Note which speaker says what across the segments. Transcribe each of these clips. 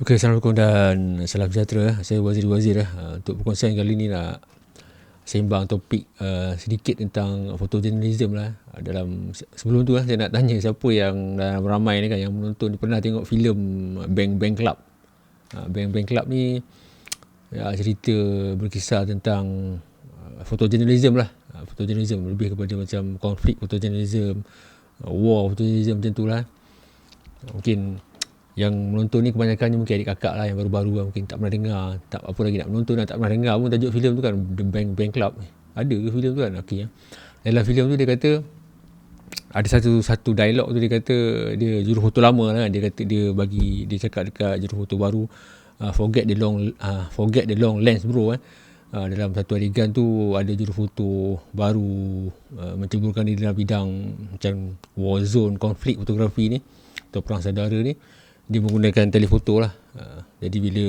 Speaker 1: Okey, Assalamualaikum dan salam sejahtera. Saya Wazir. Untuk perkongsian kali ni nak sembang topik sedikit tentang fotojournalism lah. Sebelum tu saya nak tanya siapa yang ramai ni kan yang menonton pernah tengok filem Bang Club. Bang Club ni cerita berkisah tentang fotojournalism lah. Fotojournalism lebih kepada macam konflik fotojournalism, war fotojournalism macam tu lah. Mungkin yang menonton ni kebanyakannya mungkin adik kakak lah yang baru-baru lah, mungkin tak pernah dengar, tak apa lagi nak menonton lah, tak pernah dengar pun tajuk filem tu kan, The Bang Club. Ada ke filem tu kan? Okey ya. Dalam filem tu dia kata ada satu dialog tu, dia kata dia jurufoto lama lah kan. Dia kata dia cakap dekat jurufoto baru, forget the long lens bro. Dalam satu adegan tu ada jurufoto baru menceburkan diri dalam bidang macam war zone, konflik fotografi ni atau perang saudara ni. Dia menggunakan telefoto lah. Jadi bila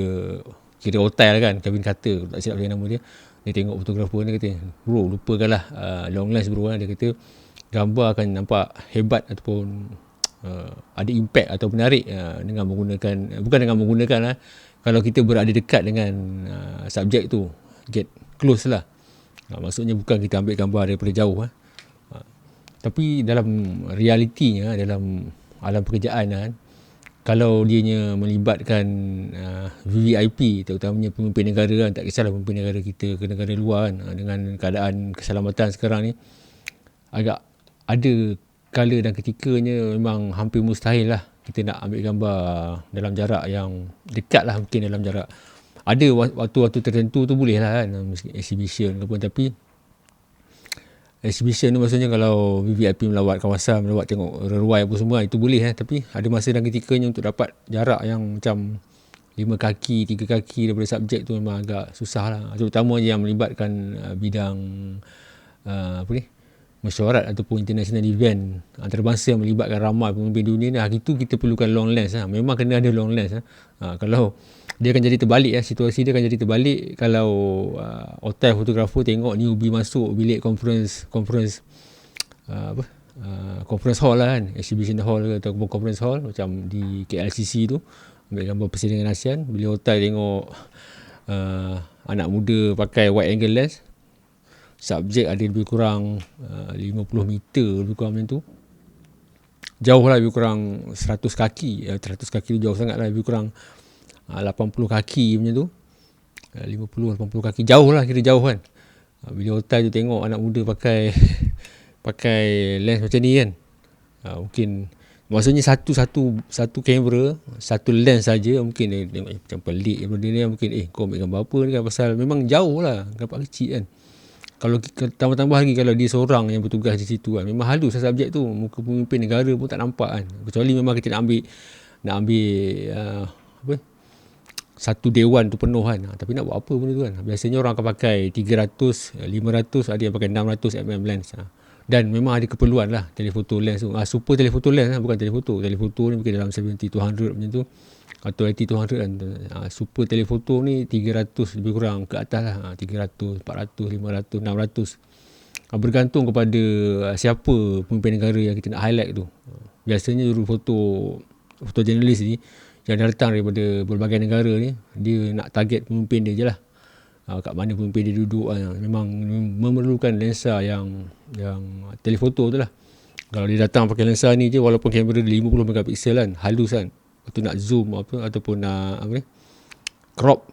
Speaker 1: kira otai lah kan, Kevin Carter, tak silap saya nama dia tengok fotografer ni, kata bro lupakanlah long lens bro. Dia kata gambar akan nampak hebat ataupun ada impact atau menarik dengan menggunakan lah, kalau kita berada dekat dengan subjek tu, get close lah. Maksudnya bukan kita ambil gambar daripada jauh. Tapi dalam realitinya, dalam alam pekerjaan kan, kalau dianya melibatkan VVIP, terutamanya pemimpin negara kan, tak kisahlah pemimpin negara kita ke negara luar kan, dengan keadaan keselamatan sekarang ni, agak ada kala dan ketikanya memang hampir mustahil lah kita nak ambil gambar dalam jarak yang dekat lah. Mungkin dalam jarak, ada waktu-waktu tertentu tu boleh lah kan, exhibition ke apa, tapi exhibition tu maksudnya kalau VVIP melawat kawasan, melawat tengok reruai apa semua, itu boleh tapi ada masa dan ketikanya untuk dapat jarak yang macam 5 kaki, 3 kaki daripada subjek tu memang agak susah lah. Terutama yang melibatkan bidang mesyuarat ataupun international event antarabangsa yang melibatkan ramai pemimpin dunia ni, itu kita perlukan long lens lah. Memang kena ada long lens kalau dia akan jadi terbalik situasi dia akan jadi terbalik kalau otai fotografer tengok newbie masuk bilik conference hall lah kan, exhibition hall ke ataupun conference hall macam di KLCC tu, ambil gambar persidangan ASEAN. Bila otai tengok anak muda pakai wide angle lens, subjek ada lebih kurang 50 meter lebih kurang macam tu, jauh lah, lebih kurang 100 kaki tu jauh sangat lah, lebih kurang 80 kaki macam tu, 50-80 kaki, jauh lah, kira jauh kan. Bila otai tu tengok anak muda pakai lens macam ni kan, mungkin maksudnya satu kamera, satu lens saja, mungkin dia tengok macam pelik benda ni, mungkin kau ambil gambar apa ni kan, pasal memang jauh lah, nampak kecil kan. Kalau tambah-tambah lagi kalau dia seorang yang bertugas di situ kan, memang halus subjek tu, muka pemimpin negara pun tak nampak kan, kecuali memang kita nak ambil satu dewan tu penuh kan. Tapi nak buat apa benda tu kan. Biasanya orang akan pakai 300, 500, ada yang pakai 600mm lens. Dan memang ada keperluan lah telefoto lens tu. Super telefoto lens bukan telefoto. Telefoto ni mungkin dalam 70-200 macam tu, atau 80-200 kan. Super telefoto ni 300 lebih kurang ke atas lah. 300, 400, 500, 600. Bergantung kepada siapa pemimpin negara yang kita nak highlight tu. Biasanya fotojurnalis ni yang datang daripada berbagai negara ni, dia nak target pemimpin dia je lah. Kat mana pemimpin dia duduk, memang memerlukan lensa yang telefoto tu lah. Kalau dia datang pakai lensa ni je, walaupun kamera dia 50 megapiksel kan, halus kan, lepas tu nak zoom ataupun nak crop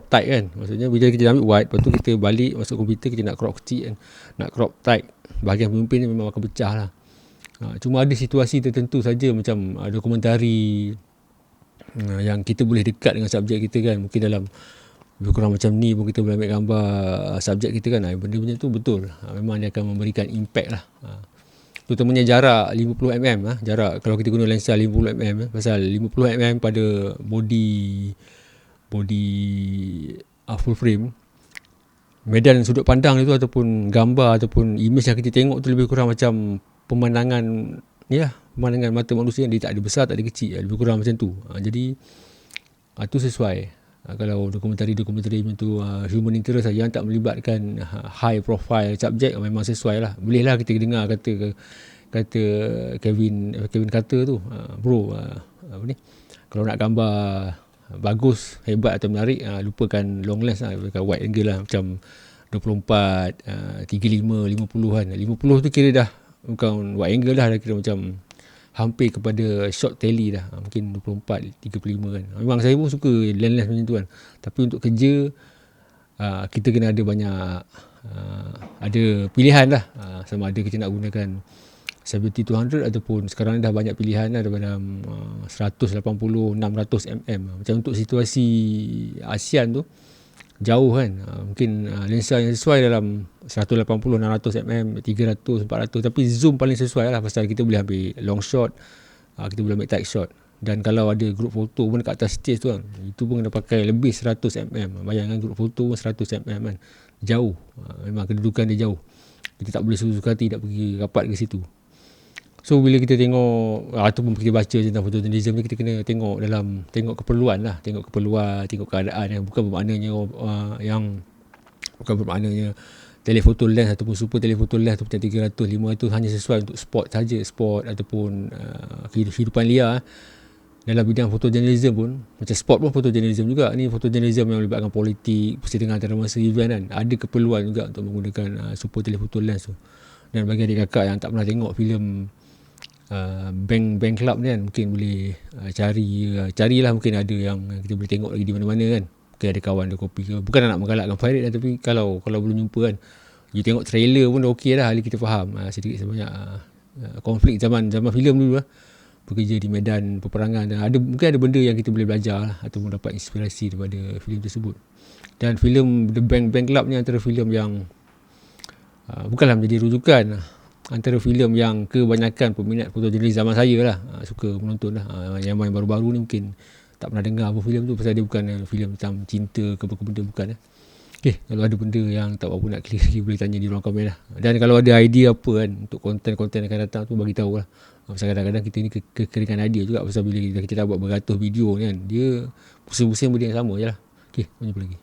Speaker 1: tight kan. Maksudnya bila kita ambil wide, lepas tu kita balik masuk komputer, kita nak crop kecil kan, nak crop tight, bahagian pemimpin ni memang akan pecah lah. Cuma ada situasi tertentu saja, macam dokumentari yang kita boleh dekat dengan subjek kita kan, mungkin dalam lebih kurang macam ni pun kita boleh ambil gambar subjek kita kan. Benda-benda tu betul, memang dia akan memberikan impact lah. Terutamanya jarak 50mm jarak, kalau kita guna lensa 50mm, pasal 50mm pada body full frame, medan sudut pandang itu ataupun gambar ataupun image yang kita tengok tu lebih kurang macam pemandangan mata manusia, dia tak ada besar, tak ada kecil, lebih kurang macam tu. Jadi itu sesuai. Kalau dokumentari macam tu, human interest yang tak melibatkan high profile subjek, memang sesuai lah. Boleh lah kita dengar kata Kevin Carter tu, bro, kalau nak gambar bagus, hebat atau menarik, lupakan long lens lah, lupakan wide angle lah, macam 24, 35, 50 kan. 50 tu kira dah bukan wide angle dah kira macam hampir kepada short tele dah, mungkin 24, 35 kan. Memang saya pun suka lens macam tu kan, tapi untuk kerja kita kena ada banyak ada pilihan lah, sama ada kita nak gunakan 70-200 ataupun sekarang ni dah banyak pilihan lah, daripada 180, 600 mm. Macam untuk situasi ASEAN tu jauh kan, mungkin lensa yang sesuai dalam 180, 600 mm, 300, 400, tapi zoom paling sesuai lah, pasal kita boleh ambil long shot, kita boleh ambil tight shot. Dan kalau ada group foto pun kat atas stage tu kan, itu pun kena pakai lebih 100 mm. Bayangkan group foto pun 100 mm kan, jauh, memang kedudukan dia jauh, kita tak boleh suka hati nak pergi rapat ke situ. So bila kita tengok ataupun kita baca tentang fotojournalism ni, kita kena tengok keperluan lah, tengok keadaan yang bukan bermaknanya telefoto lens ataupun super telefoto lens tu macam 300, 500 hanya sesuai untuk sport saja, sport ataupun kehidupan liar. Dalam bidang fotojournalism pun macam sport pun fotojournalism juga, ni fotojournalism yang melibatkan politik, persidangan antarabangsa, event kan, ada keperluan juga untuk menggunakan super telefoto lens tu. Dan bagi adik kakak yang tak pernah tengok filem Bank Club ni kan, mungkin boleh carilah, mungkin ada yang kita boleh tengok lagi di mana-mana kan. Mungkin ada kawan ada kopi ke, bukan nak menggalakkan pirate lah, tapi kalau belum jumpa kan, you tengok trailer pun dah okey dah, kita faham sedikit sebanyak konflik zaman filem dulu lah, bekerja di medan peperangan, dan mungkin ada benda yang kita boleh belajar lah, ataupun dapat inspirasi daripada filem tersebut. Dan filem The Bank Club ni antara filem yang bukanlah menjadi rujukan, antara filem yang kebanyakan peminat fotojournalis zaman saya lah suka menonton lah. Yang main baru-baru ni mungkin tak pernah dengar apa filem tu, pasal dia bukan filem tentang cinta ke benda, bukan lah. Okay, kalau ada benda yang tak apa nak clear lagi, boleh tanya di ruang komen lah. Dan kalau ada idea apa kan untuk konten-konten yang akan datang tu, bagi tahu lah. Pasal kadang-kadang kita ni kekeringan idea juga, pasal bila kita dah buat beratus video ni kan, dia pusing-pusing benda yang sama je lah. Okay, jumpa lagi.